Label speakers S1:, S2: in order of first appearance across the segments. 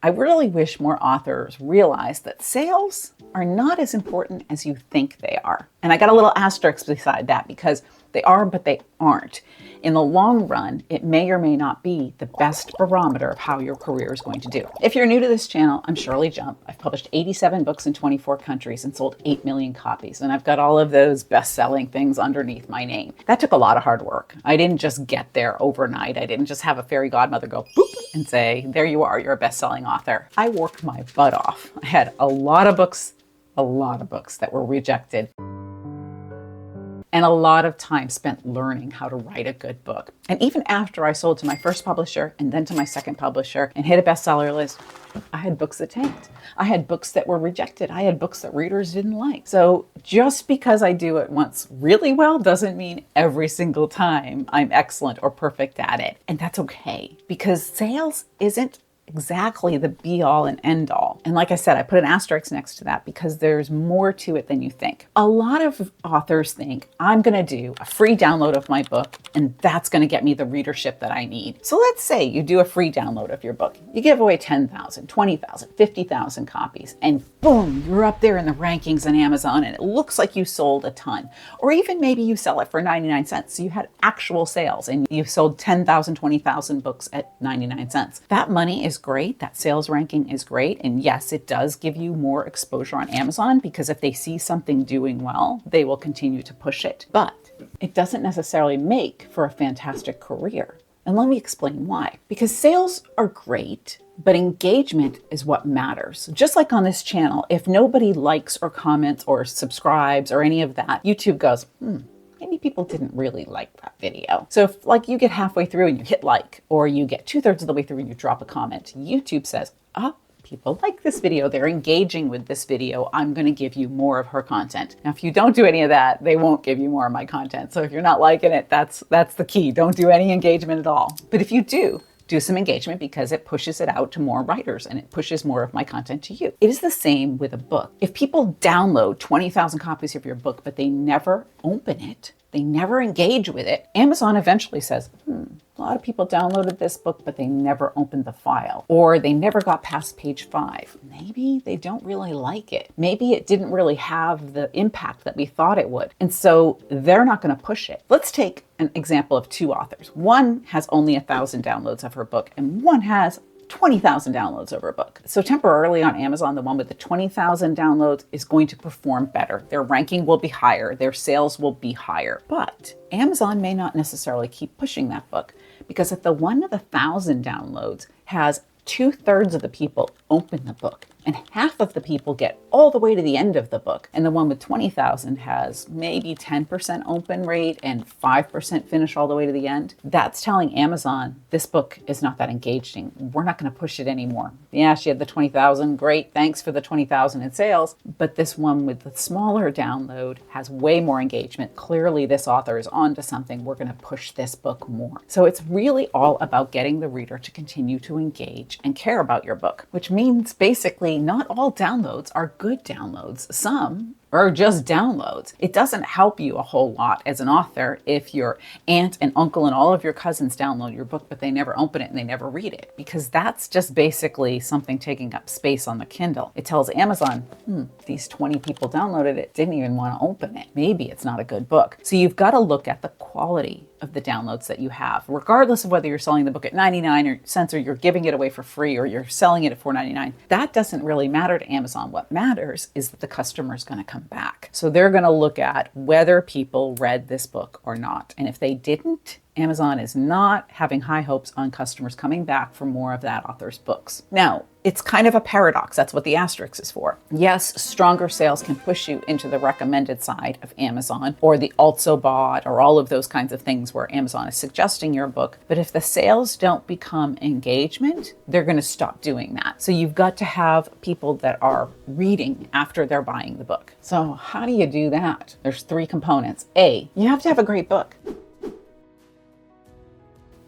S1: I really wish more authors realize that sales are not as important as you think they are. And I got a little asterisk beside that because they are, but they aren't. In the long run, it may or may not be the best barometer of how your career is going to do. If you're new to this channel, I'm Shirley Jump. I've published 87 books in 24 countries and sold 8 million copies. And I've got all of those best-selling things underneath my name. That took a lot of hard work. I didn't just get there overnight. I didn't just have a fairy godmother go boop and say, there you are, you're a best-selling author. I worked my butt off. I had a lot of books that were rejected, and a lot of time spent learning how to write a good book. And even after I sold to my first publisher and then to my second publisher and hit a bestseller list, I had books that tanked. I had books that were rejected. I had books that readers didn't like. So just because I do it once really well doesn't mean every single time I'm excellent or perfect at it. And that's okay, because sales isn't exactly the be all and end all. And like I said, I put an asterisk next to that because there's more to it than you think. A lot of authors think I'm going to do a free download of my book and that's going to get me the readership that I need. So let's say you do a free download of your book. You give away 10,000, 20,000, 50,000 copies and boom, you're up there in the rankings on Amazon and it looks like you sold a ton. Or even maybe you sell it for 99 cents. So you had actual sales and you sold 10,000, 20,000 books at 99 cents. That money is great. That sales ranking is great. And yes, it does give you more exposure on Amazon because if they see something doing well, they will continue to push it. But it doesn't necessarily make for a fantastic career. And let me explain why. Because sales are great, but engagement is what matters. Just like on this channel, if nobody likes or comments or subscribes or any of that, YouTube goes, maybe people didn't really like that video. So if like you get halfway through and you hit like, or you get 2/3 of the way through and you drop a comment, YouTube says, people like this video, they're engaging with this video, I'm gonna give you more of her content. Now, if you don't do any of that, they won't give you more of my content. So if you're not liking it, that's the key. Don't do any engagement at all. But if you do some engagement, because it pushes it out to more writers and it pushes more of my content to you. It is the same with a book. If people download 20,000 copies of your book, but they never open it, they never engage with it, Amazon eventually says, a lot of people downloaded this book, but they never opened the file, or they never got past page 5. Maybe they don't really like it. Maybe it didn't really have the impact that we thought it would. And so they're not going to push it. Let's take an example of two authors. One has only 1,000 downloads of her book, and one has 20,000 downloads of her book. So temporarily on Amazon, the one with the 20,000 downloads is going to perform better. Their ranking will be higher. Their sales will be higher. But Amazon may not necessarily keep pushing that book, because if the one with 1,000 downloads has 2/3 of the people open the book and half of the people get all the way to the end of the book, and the one with 20,000 has maybe 10% open rate and 5% finish all the way to the end, that's telling Amazon this book is not that engaging. We're not going to push it anymore. Yeah, she had the 20,000. Great. Thanks for the 20,000 in sales. But this one with the smaller download has way more engagement. Clearly, this author is onto something. We're going to push this book more. So it's really all about getting the reader to continue to engage and care about your book, which means basically not all downloads are good downloads. Some are just downloads. It doesn't help you a whole lot as an author if your aunt and uncle and all of your cousins download your book, but they never open it and they never read it, because that's just basically something taking up space on the Kindle. It tells Amazon, these 20 people downloaded it, didn't even want to open it. Maybe it's not a good book. So you've got to look at the quality of the downloads that you have, regardless of whether you're selling the book at 99 cents or you're giving it away for free or you're selling it at $4.99. That doesn't really matter to Amazon. What matters is that the customer is going to come back. So they're going to look at whether people read this book or not. And if they didn't, Amazon is not having high hopes on customers coming back for more of that author's books. Now, it's kind of a paradox. That's what the asterisk is for. Yes, stronger sales can push you into the recommended side of Amazon or the also bought or all of those kinds of things where Amazon is suggesting your book. But if the sales don't become engagement, they're going to stop doing that. So you've got to have people that are reading after they're buying the book. So how do you do that? There's 3 components. A, you have to have a great book.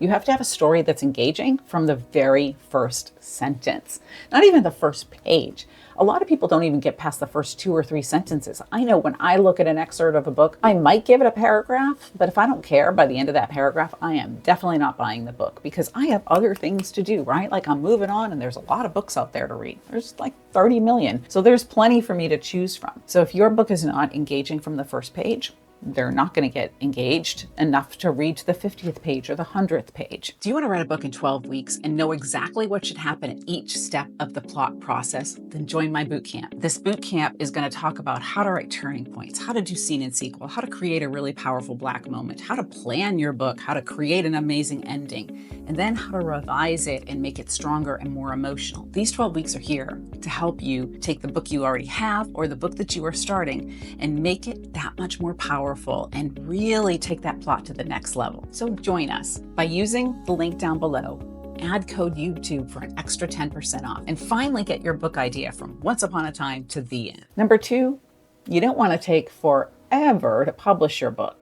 S1: You have to have a story that's engaging from the very first sentence, not even the first page. A lot of people don't even get past the first 2 or 3 sentences. I know when I look at an excerpt of a book, I might give it a paragraph, but if I don't care by the end of that paragraph, I am definitely not buying the book because I have other things to do, right? Like I'm moving on and there's a lot of books out there to read. There's like 30 million. So there's plenty for me to choose from. So if your book is not engaging from the first page, they're not going to get engaged enough to read to the 50th page or the 100th page. Do you want to write a book in 12 weeks and know exactly what should happen at each step of the plot process? Then join my bootcamp. This bootcamp is going to talk about how to write turning points, how to do scene and sequel, how to create a really powerful black moment, how to plan your book, how to create an amazing ending, and then how to revise it and make it stronger and more emotional. These 12 weeks are here to help you take the book you already have or the book that you are starting and make it that much more powerful and really take that plot to the next level. So join us by using the link down below. Add code YouTube for an extra 10% off and finally get your book idea from once upon a time to the end. Number 2, you don't want to take forever to publish your book.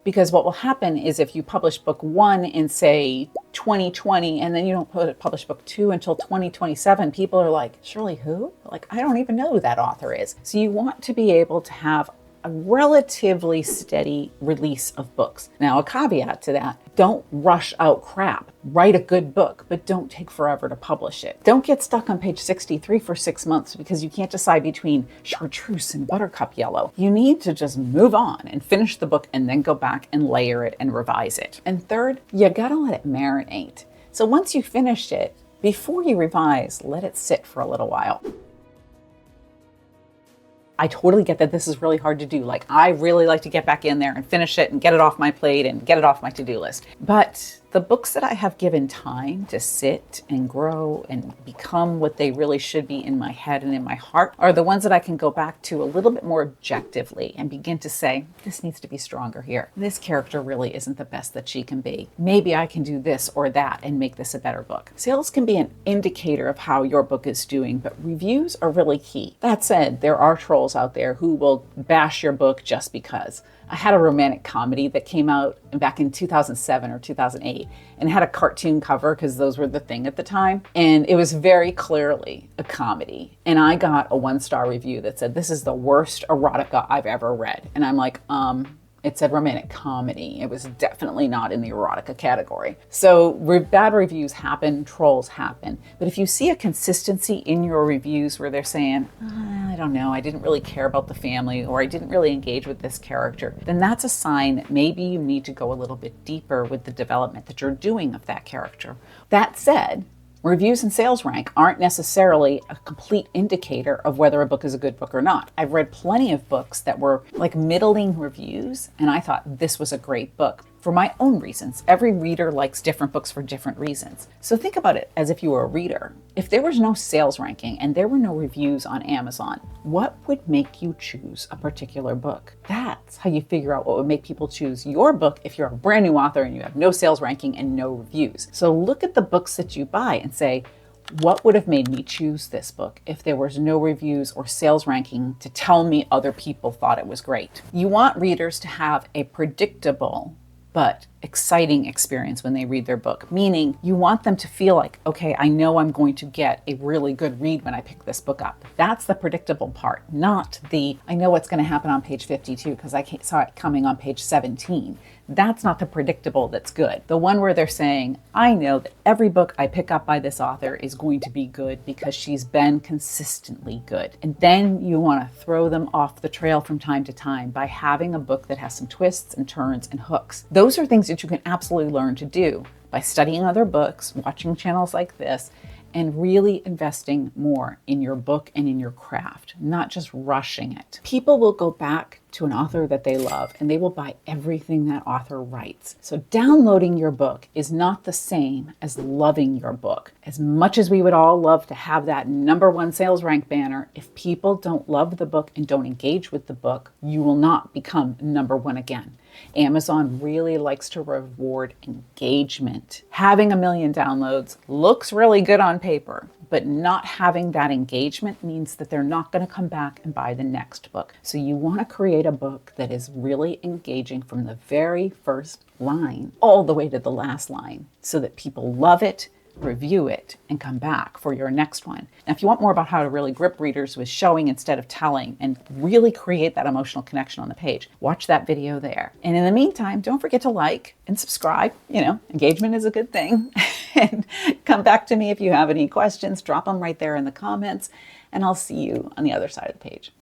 S1: Because what will happen is if you publish book 1 in, say, 2020, and then you don't publish book 2 until 2027, people are like, Shirley, who? Like, I don't even know who that author is. So you want to be able to have a relatively steady release of books. Now, a caveat to that, don't rush out crap. Write a good book, but don't take forever to publish it. Don't get stuck on page 63 for 6 months because you can't decide between chartreuse and buttercup yellow. You need to just move on and finish the book and then go back and layer it and revise it. And third, you gotta let it marinate. So once you finish it, before you revise, let it sit for a little while. I totally get that this is really hard to do. Like, I really like to get back in there and finish it and get it off my plate and get it off my to-do list. But the books that I have given time to sit and grow and become what they really should be in my head and in my heart are the ones that I can go back to a little bit more objectively and begin to say, this needs to be stronger here. This character really isn't the best that she can be. Maybe I can do this or that and make this a better book. Sales can be an indicator of how your book is doing, but reviews are really key. That said, there are trolls out there who will bash your book just because. I had a romantic comedy that came out back in 2007 or 2008 and had a cartoon cover because those were the thing at the time. And it was very clearly a comedy. And I got a 1-star review that said, this is the worst erotica I've ever read. And I'm like, it said romantic comedy. It was definitely not in the erotica category. So bad reviews happen, trolls happen. But if you see a consistency in your reviews where they're saying, I don't know, I didn't really care about the family, or I didn't really engage with this character, then that's a sign that maybe you need to go a little bit deeper with the development that you're doing of that character. That said, reviews and sales rank aren't necessarily a complete indicator of whether a book is a good book or not. I've read plenty of books that were like middling reviews, and I thought this was a great book. For my own reasons. Every reader likes different books for different reasons. So think about it as if you were a reader. If there was no sales ranking and there were no reviews on Amazon, what would make you choose a particular book? That's how you figure out what would make people choose your book if you're a brand new author and you have no sales ranking and no reviews. So look at the books that you buy and say, what would have made me choose this book if there was no reviews or sales ranking to tell me other people thought it was great? You want readers to have a predictable but exciting experience when they read their book, meaning you want them to feel like, okay, I know I'm going to get a really good read when I pick this book up. That's the predictable part, not the, I know what's going to happen on page 52 because I saw it coming on page 17. That's not the predictable that's good. The one where they're saying, I know that every book I pick up by this author is going to be good because she's been consistently good. And then you want to throw them off the trail from time to time by having a book that has some twists and turns and hooks. Those are things that you can absolutely learn to do by studying other books, watching channels like this, and really investing more in your book and in your craft, not just rushing it. People will go back to an author that they love and they will buy everything that author writes. So downloading your book is not the same as loving your book. As much as we would all love to have that #1 sales rank banner, if people don't love the book and don't engage with the book, you will not become #1 again. Amazon really likes to reward engagement. Having 1 million downloads looks really good on paper, but not having that engagement means that they're not going to come back and buy the next book. So you want to create a book that is really engaging from the very first line all the way to the last line so that people love it, review it, and come back for your next one. Now, if you want more about how to really grip readers with showing instead of telling and really create that emotional connection on the page, watch that video there. And in the meantime, don't forget to like and subscribe. Engagement is a good thing. And come back to me if you have any questions. Drop them right there in the comments, and I'll see you on the other side of the page.